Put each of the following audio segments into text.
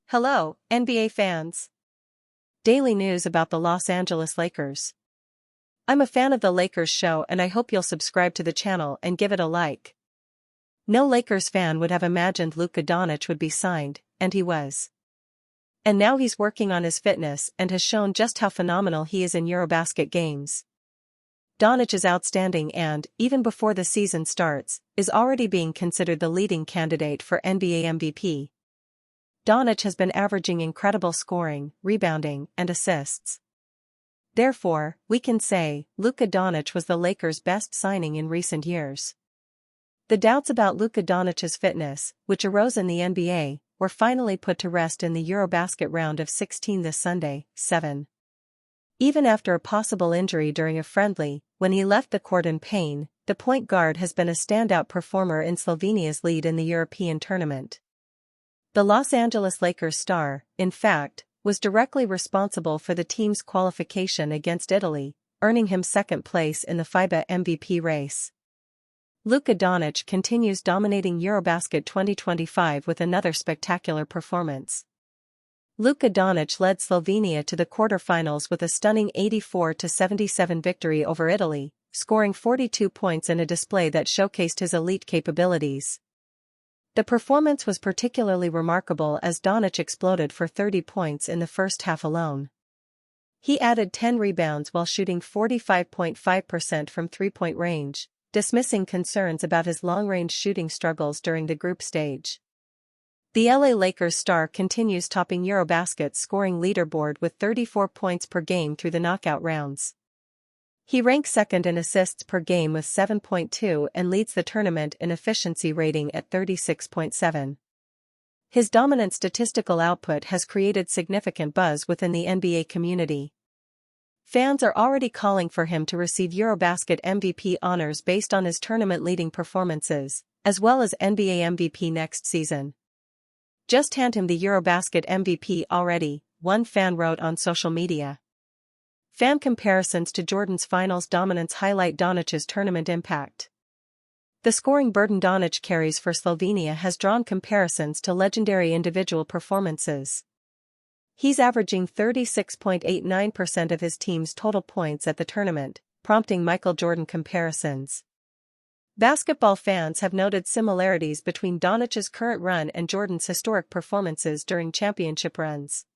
Hello, NBA fans. Daily news about the Los Angeles Lakers. I'm a fan of the Lakers show and I hope you'll subscribe to the channel and give it a like. No Lakers fan would have imagined Luka Doncic would be signed, and he was. And now he's working on his fitness and has shown just how phenomenal he is in Eurobasket games. Doncic is outstanding and, even before the season starts, is already being considered the leading candidate for NBA MVP. Doncic has been averaging incredible scoring, rebounding, and assists. Therefore, we can say, Luka Doncic was the Lakers' best signing in recent years. The doubts about Luka Doncic's fitness, which arose in the NBA, were finally put to rest in the Eurobasket round of 16 this Sunday, 7. Even after a possible injury during a friendly, when he left the court in pain, the point guard has been a standout performer in Slovenia's lead in the European tournament. The Los Angeles Lakers star, in fact, was directly responsible for the team's qualification against Italy, earning him second place in the FIBA MVP race. Luka Doncic continues dominating Eurobasket 2025 with another spectacular performance. Luka Doncic led Slovenia to the quarterfinals with a stunning 84-77 victory over Italy, scoring 42 points in a display that showcased his elite capabilities. The performance was particularly remarkable as Doncic exploded for 30 points in the first half alone. He added 10 rebounds while shooting 45.5% from three-point range, dismissing concerns about his long-range shooting struggles during the group stage. The LA Lakers star continues topping Eurobasket's scoring leaderboard with 34 points per game through the knockout rounds. He ranks second in assists per game with 7.2 and leads the tournament in efficiency rating at 36.7. His dominant statistical output has created significant buzz within the NBA community. Fans are already calling for him to receive Eurobasket MVP honors based on his tournament-leading performances, as well as NBA MVP next season. "Just hand him the Eurobasket MVP already," one fan wrote on social media. Fan comparisons to Jordan's finals dominance highlight Doncic's tournament impact. The scoring burden Doncic carries for Slovenia has drawn comparisons to legendary individual performances. He's averaging 36.89% of his team's total points at the tournament, prompting Michael Jordan comparisons. Basketball fans have noted similarities between Doncic's current run and Jordan's historic performances during championship runs.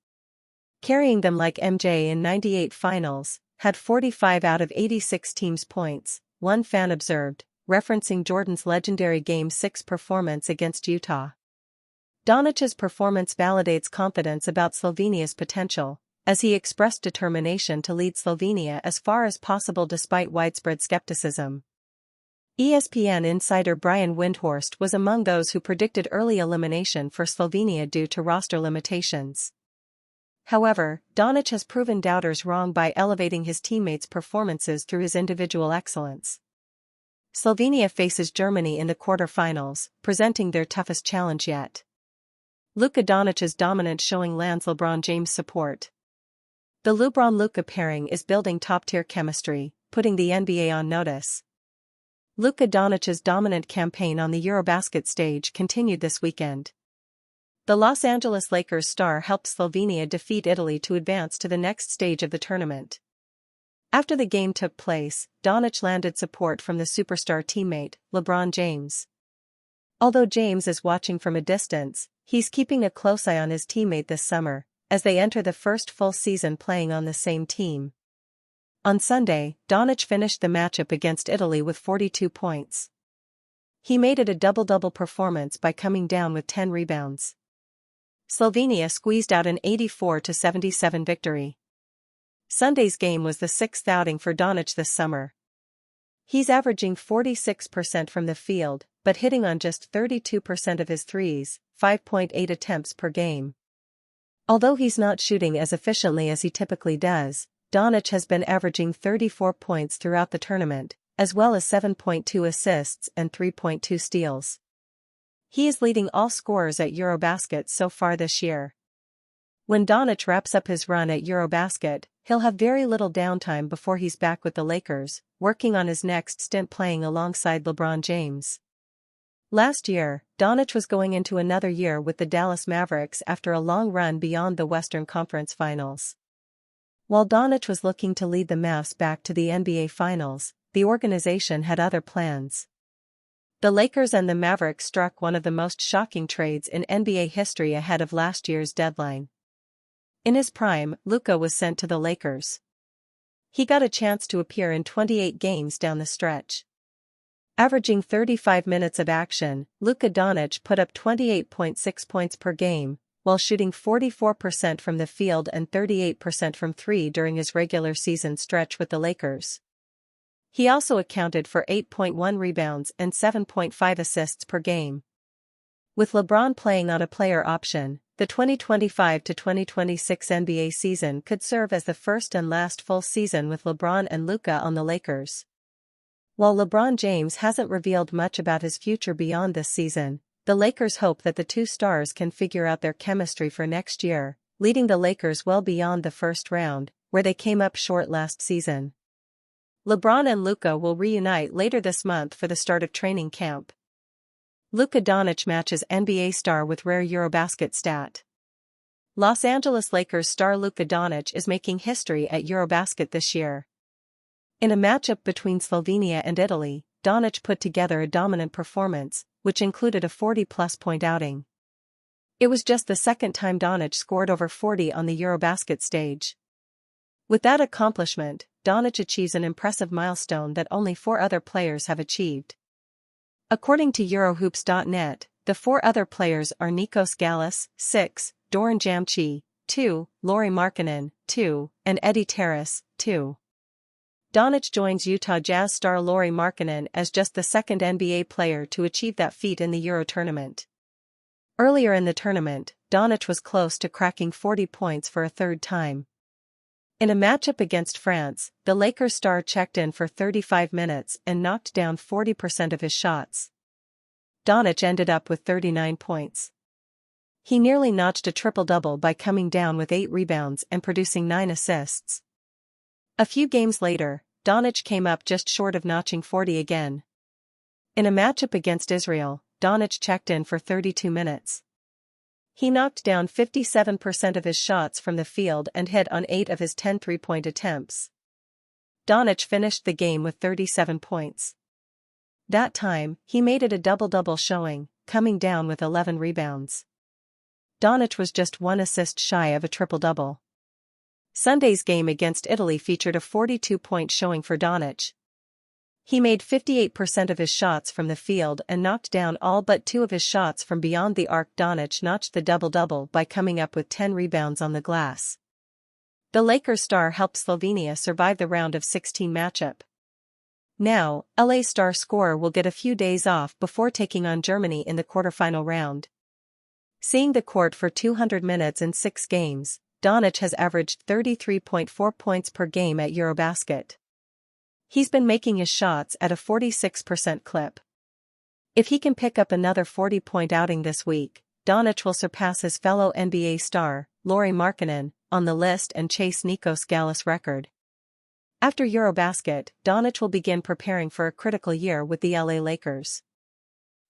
Carrying them like MJ in '98 finals, had 45 out of 86 teams' points, one fan observed, referencing Jordan's legendary Game 6 performance against Utah. Doncic's performance validates confidence about Slovenia's potential, as he expressed determination to lead Slovenia as far as possible despite widespread skepticism. ESPN insider Brian Windhorst was among those who predicted early elimination for Slovenia due to roster limitations. However, Doncic has proven doubters wrong by elevating his teammates' performances through his individual excellence. Slovenia faces Germany in the quarterfinals, presenting their toughest challenge yet. Luka Doncic's dominant showing lands LeBron James support. The LeBron-Luka pairing is building top-tier chemistry, putting the NBA on notice. Luka Doncic's dominant campaign on the Eurobasket stage continued this weekend. The Los Angeles Lakers star helped Slovenia defeat Italy to advance to the next stage of the tournament. After the game took place, Doncic landed support from the superstar teammate, LeBron James. Although James is watching from a distance, he's keeping a close eye on his teammate this summer, as they enter the first full season playing on the same team. On Sunday, Doncic finished the matchup against Italy with 42 points. He made it a double-double performance by coming down with 10 rebounds. Slovenia squeezed out an 84-77 victory. Sunday's game was the sixth outing for Doncic this summer. He's averaging 46% from the field, but hitting on just 32% of his threes, 5.8 attempts per game. Although he's not shooting as efficiently as he typically does, Doncic has been averaging 34 points throughout the tournament, as well as 7.2 assists and 3.2 steals. He is leading all scorers at Eurobasket so far this year. When Doncic wraps up his run at Eurobasket, he'll have very little downtime before he's back with the Lakers, working on his next stint playing alongside LeBron James. Last year, Doncic was going into another year with the Dallas Mavericks after a long run beyond the Western Conference Finals. While Doncic was looking to lead the Mavs back to the NBA Finals, the organization had other plans. The Lakers and the Mavericks struck one of the most shocking trades in NBA history ahead of last year's deadline. In his prime, Luka was sent to the Lakers. He got a chance to appear in 28 games down the stretch. Averaging 35 minutes of action, Luka Doncic put up 28.6 points per game, while shooting 44% from the field and 38% from three during his regular season stretch with the Lakers. He also accounted for 8.1 rebounds and 7.5 assists per game. With LeBron playing on a player option, the 2025 to 2026 NBA season could serve as the first and last full season with LeBron and Luka on the Lakers. While LeBron James hasn't revealed much about his future beyond this season, the Lakers hope that the two stars can figure out their chemistry for next year, leading the Lakers well beyond the first round, where they came up short last season. LeBron and Luka will reunite later this month for the start of training camp. Luka Doncic matches NBA star with rare Eurobasket stat. Los Angeles Lakers star Luka Doncic is making history at Eurobasket this year. In a matchup between Slovenia and Italy, Doncic put together a dominant performance, which included a 40-plus point outing. It was just the second time Doncic scored over 40 on the Eurobasket stage. With that accomplishment, Doncic achieves an impressive milestone that only 4 other players have achieved. According to Eurohoops.net, the 4 other players are Nikos Gallis, 6, Doran Jamchi, 2, Lauri Markkanen, 2, and Eddie Terrace, 2. Doncic joins Utah Jazz star Lauri Markkanen as just the second NBA player to achieve that feat in the Euro tournament. Earlier in the tournament, Doncic was close to cracking 40 points for a third time. In a matchup against France, the Lakers star checked in for 35 minutes and knocked down 40% of his shots. Doncic ended up with 39 points. He nearly notched a triple-double by coming down with 8 rebounds and producing 9 assists. A few games later, Doncic came up just short of notching 40 again. In a matchup against Israel, Doncic checked in for 32 minutes. He knocked down 57% of his shots from the field and hit on 8 of his 10 three-point attempts. Doncic finished the game with 37 points. That time, he made it a double-double showing, coming down with 11 rebounds. Doncic was just 1 assist shy of a triple-double. Sunday's game against Italy featured a 42-point showing for Doncic. He made 58% of his shots from the field and knocked down all but 2 of his shots from beyond the arc. Doncic notched the double-double by coming up with 10 rebounds on the glass. The Lakers star helped Slovenia survive the round of 16 matchup. Now, LA star scorer will get a few days off before taking on Germany in the quarterfinal round. Seeing the court for 200 minutes in 6 games, Doncic has averaged 33.4 points per game at Eurobasket. He's been making his shots at a 46% clip. If he can pick up another 40-point outing this week, Doncic will surpass his fellow NBA star, Lauri Markkanen, on the list and chase Nikos Gallis' record. After Eurobasket, Doncic will begin preparing for a critical year with the LA Lakers.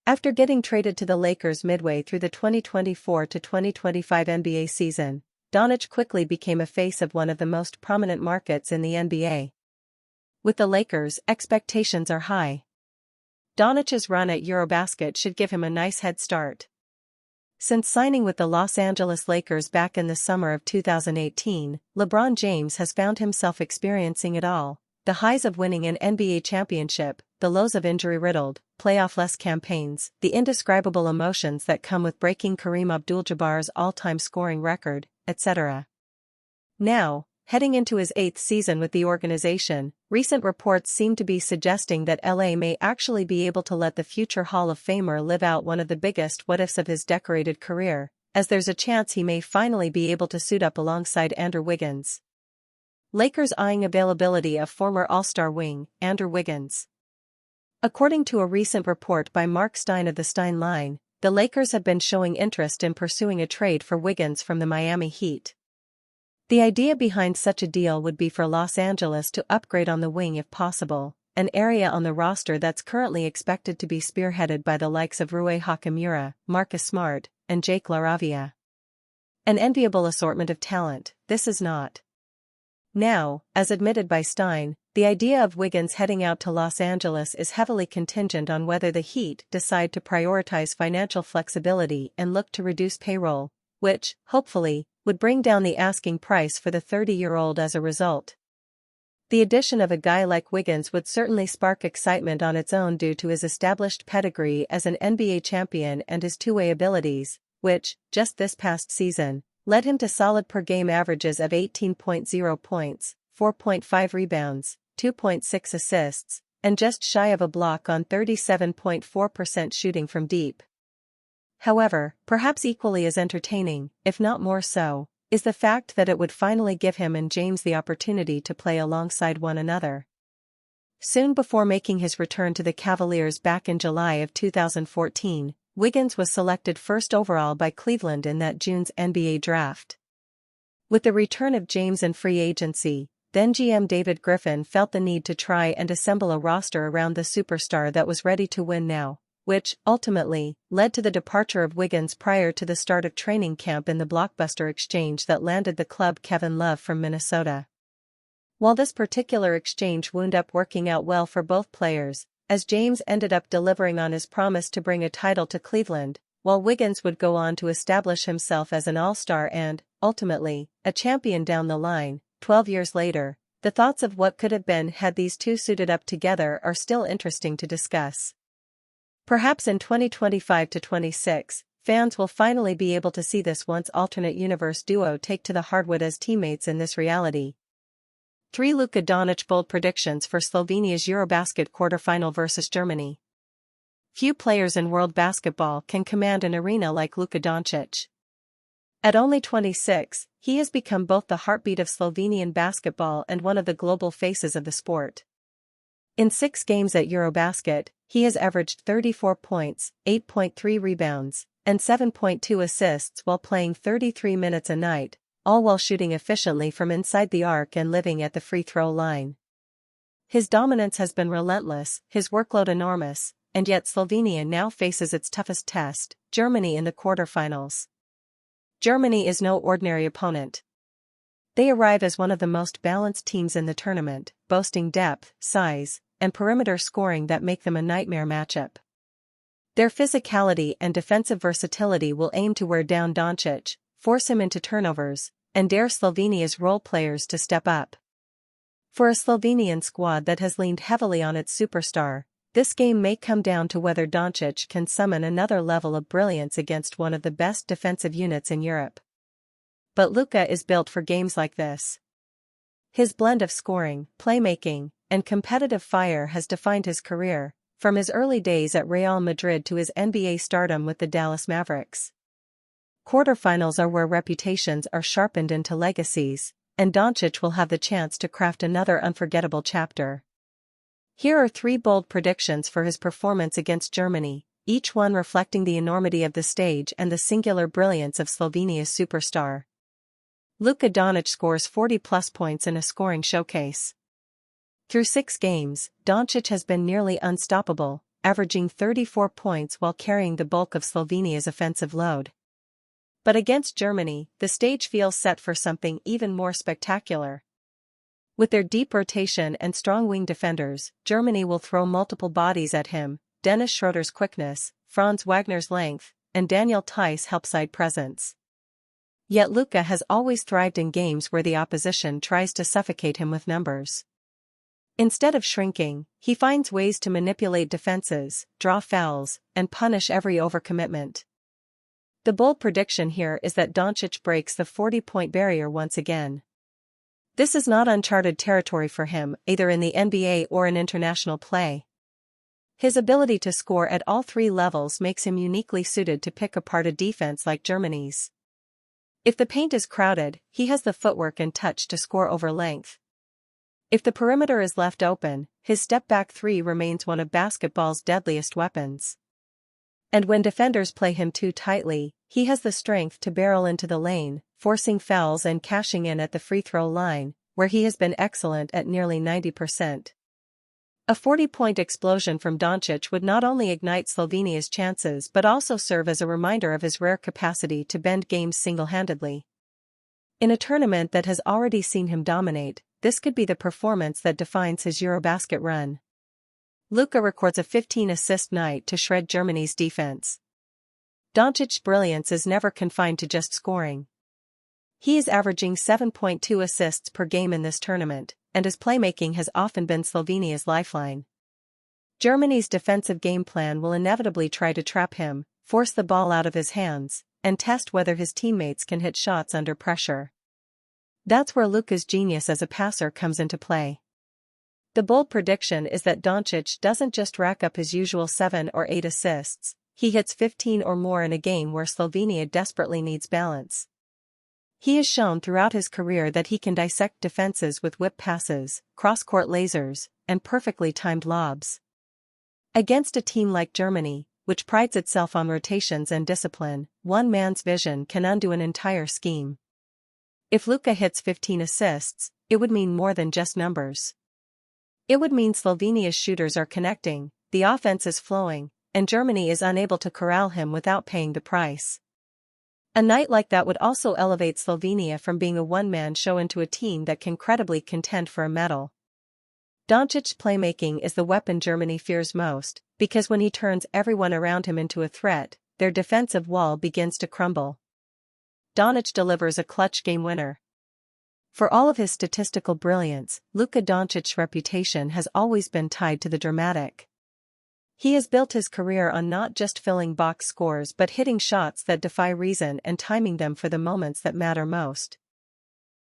After getting traded to the Lakers midway through the 2024 to 2025 NBA season, Doncic quickly became a face of one of the most prominent markets in the NBA. With the Lakers, expectations are high. Doncic's run at Eurobasket should give him a nice head start. Since signing with the Los Angeles Lakers back in the summer of 2018, LeBron James has found himself experiencing it all: the highs of winning an NBA championship, the lows of injury-riddled, playoff-less campaigns, the indescribable emotions that come with breaking Kareem Abdul-Jabbar's all-time scoring record, etc. Now, heading into his 8th season with the organization, recent reports seem to be suggesting that LA may actually be able to let the future Hall of Famer live out one of the biggest what-ifs of his decorated career, as there's a chance he may finally be able to suit up alongside Andrew Wiggins. Lakers eyeing availability of former All-Star wing, Andrew Wiggins. According to a recent report by Mark Stein of the Stein Line, the Lakers have been showing interest in pursuing a trade for Wiggins from the Miami Heat. The idea behind such a deal would be for Los Angeles to upgrade on the wing if possible, an area on the roster that's currently expected to be spearheaded by the likes of Rui Hachimura, Marcus Smart, and Jake LaRavia. An enviable assortment of talent, this is not. Now, as admitted by Stein, the idea of Wiggins heading out to Los Angeles is heavily contingent on whether the Heat decide to prioritize financial flexibility and look to reduce payroll, which, hopefully, would bring down the asking price for the 30-year-old as a result. The addition of a guy like Wiggins would certainly spark excitement on its own due to his established pedigree as an NBA champion and his two-way abilities, which, just this past season, led him to solid per-game averages of 18.0 points, 4.5 rebounds, 2.6 assists, and just shy of a block on 37.4% shooting from deep. However, perhaps equally as entertaining, if not more so, is the fact that it would finally give him and James the opportunity to play alongside one another. Soon before making his return to the Cavaliers back in July of 2014, Wiggins was selected first overall by Cleveland in that June's NBA draft. With the return of James and free agency, then GM David Griffin felt the need to try and assemble a roster around the superstar that was ready to win now, which, ultimately, led to the departure of Wiggins prior to the start of training camp in the blockbuster exchange that landed the club Kevin Love from Minnesota. While this particular exchange wound up working out well for both players, as James ended up delivering on his promise to bring a title to Cleveland, while Wiggins would go on to establish himself as an all-star and, ultimately, a champion down the line, 12 years later, the thoughts of what could have been had these two suited up together are still interesting to discuss. Perhaps in 2025-26, fans will finally be able to see this once alternate universe duo take to the hardwood as teammates in this reality. 3 Luka Doncic bold predictions for Slovenia's Eurobasket quarterfinal versus Germany. Few players in world basketball can command an arena like Luka Doncic. At only 26, he has become both the heartbeat of Slovenian basketball and one of the global faces of the sport. In 6 games at Eurobasket, he has averaged 34 points, 8.3 rebounds, and 7.2 assists while playing 33 minutes a night, all while shooting efficiently from inside the arc and living at the free throw line. His dominance has been relentless, his workload enormous, and yet Slovenia now faces its toughest test, Germany in the quarterfinals. Germany is no ordinary opponent. They arrive as one of the most balanced teams in the tournament, boasting depth, size, and perimeter scoring that make them a nightmare matchup. Their physicality and defensive versatility will aim to wear down Doncic, force him into turnovers, and dare Slovenia's role players to step up. For a Slovenian squad that has leaned heavily on its superstar, this game may come down to whether Doncic can summon another level of brilliance against one of the best defensive units in Europe. But Luka is built for games like this. His blend of scoring, playmaking, and competitive fire has defined his career, from his early days at Real Madrid to his NBA stardom with the Dallas Mavericks. Quarterfinals are where reputations are sharpened into legacies, and Doncic will have the chance to craft another unforgettable chapter. Here are 3 bold predictions for his performance against Germany, each one reflecting the enormity of the stage and the singular brilliance of Slovenia's superstar. Luka Doncic scores 40-plus points in a scoring showcase. Through 6 games, Doncic has been nearly unstoppable, averaging 34 points while carrying the bulk of Slovenia's offensive load. But against Germany, the stage feels set for something even more spectacular. With their deep rotation and strong wing defenders, Germany will throw multiple bodies at him. Dennis Schroeder's quickness, Franz Wagner's length, and Daniel Theis' help-side presence. Yet Luka has always thrived in games where the opposition tries to suffocate him with numbers. Instead of shrinking, he finds ways to manipulate defenses, draw fouls, and punish every overcommitment. The bold prediction here is that Doncic breaks the 40-point barrier once again. This is not uncharted territory for him, either in the NBA or in international play. His ability to score at all 3 levels makes him uniquely suited to pick apart a defense like Germany's. If the paint is crowded, he has the footwork and touch to score over length. If the perimeter is left open, his step-back 3 remains one of basketball's deadliest weapons. And when defenders play him too tightly, he has the strength to barrel into the lane, forcing fouls and cashing in at the free throw line, where he has been excellent at nearly 90%. A 40-point explosion from Doncic would not only ignite Slovenia's chances but also serve as a reminder of his rare capacity to bend games single-handedly. In a tournament that has already seen him dominate, this could be the performance that defines his Eurobasket run. Luka records a 15-assist night to shred Germany's defense. Doncic's brilliance is never confined to just scoring. He is averaging 7.2 assists per game in this tournament, and his playmaking has often been Slovenia's lifeline. Germany's defensive game plan will inevitably try to trap him, force the ball out of his hands, and test whether his teammates can hit shots under pressure. That's where Luka's genius as a passer comes into play. The bold prediction is that Doncic doesn't just rack up his usual 7 or 8 assists, he hits 15 or more in a game where Slovenia desperately needs balance. He has shown throughout his career that he can dissect defenses with whip passes, cross-court lasers, and perfectly timed lobs. Against a team like Germany, which prides itself on rotations and discipline, one man's vision can undo an entire scheme. If Luka hits 15 assists, it would mean more than just numbers. It would mean Slovenia's shooters are connecting, the offense is flowing, and Germany is unable to corral him without paying the price. A night like that would also elevate Slovenia from being a one-man show into a team that can credibly contend for a medal. Doncic's playmaking is the weapon Germany fears most, because when he turns everyone around him into a threat, their defensive wall begins to crumble. Doncic delivers a clutch game winner. For all of his statistical brilliance, Luka Doncic's reputation has always been tied to the dramatic. He has built his career on not just filling box scores but hitting shots that defy reason and timing them for the moments that matter most.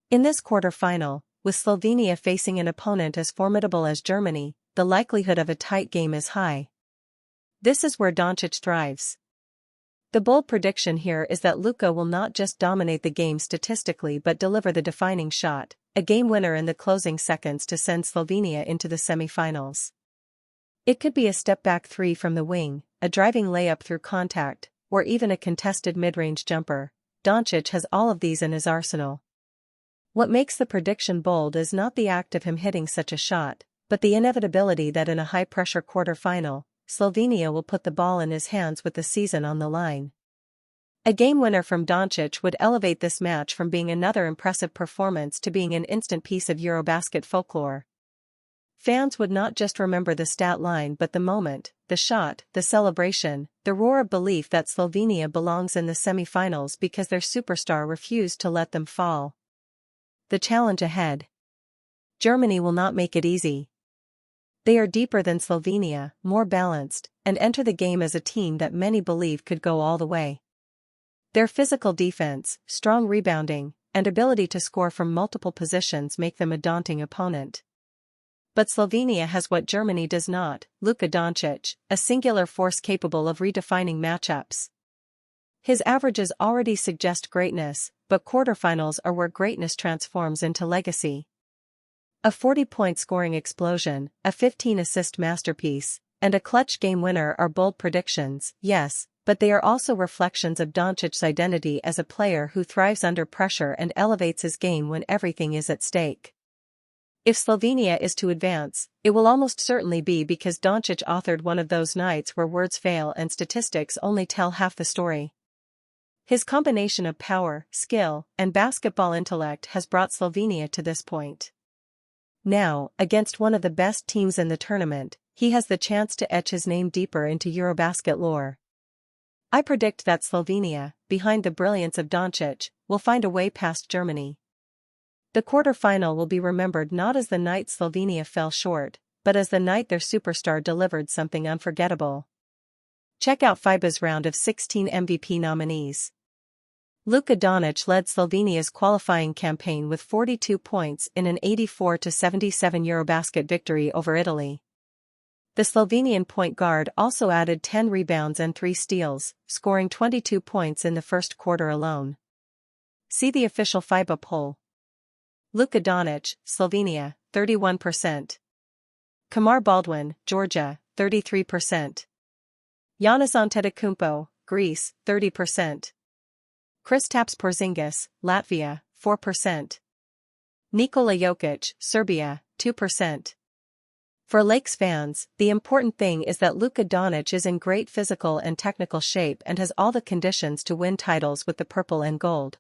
In this quarterfinal, with Slovenia facing an opponent as formidable as Germany, the likelihood of a tight game is high. This is where Doncic thrives. The bold prediction here is that Luka will not just dominate the game statistically but deliver the defining shot, a game winner in the closing seconds to send Slovenia into the semi-finals. It could be a step-back three from the wing, a driving layup through contact, or even a contested mid-range jumper. Doncic has all of these in his arsenal. What makes the prediction bold is not the act of him hitting such a shot, but the inevitability that in a high-pressure quarter-final, Slovenia will put the ball in his hands with the season on the line. A game winner from Doncic would elevate this match from being another impressive performance to being an instant piece of Eurobasket folklore. Fans would not just remember the stat line but the moment, the shot, the celebration, the roar of belief that Slovenia belongs in the semi-finals because their superstar refused to let them fall. The challenge ahead. Germany will not make it easy. They are deeper than Slovenia, more balanced, and enter the game as a team that many believe could go all the way. Their physical defense, strong rebounding, and ability to score from multiple positions make them a daunting opponent. But Slovenia has what Germany does not, Luka Doncic, a singular force capable of redefining matchups. His averages already suggest greatness, but quarterfinals are where greatness transforms into legacy. A 40-point scoring explosion, a 15-assist masterpiece, and a clutch game winner are bold predictions, yes, but they are also reflections of Doncic's identity as a player who thrives under pressure and elevates his game when everything is at stake. If Slovenia is to advance, it will almost certainly be because Doncic authored one of those nights where words fail and statistics only tell half the story. His combination of power, skill, and basketball intellect has brought Slovenia to this point. Now, against one of the best teams in the tournament, he has the chance to etch his name deeper into Eurobasket lore. I predict that Slovenia, behind the brilliance of Doncic, will find a way past Germany. The quarterfinal will be remembered not as the night Slovenia fell short, but as the night their superstar delivered something unforgettable. Check out FIBA's round of 16 MVP nominees. Luka Doncic led Slovenia's qualifying campaign with 42 points in an 84-77 Eurobasket victory over Italy. The Slovenian point guard also added 10 rebounds and 3 steals, scoring 22 points in the first quarter alone. See the official FIBA poll. Luka Doncic, Slovenia, 31%. Kamar Baldwin, Georgia, 33%. Giannis Antetokounmpo, Greece, 30%. Kristaps Porzingis, Latvia, 4%. Nikola Jokic, Serbia, 2%. For Lakers fans, the important thing is that Luka Doncic is in great physical and technical shape and has all the conditions to win titles with the purple and gold.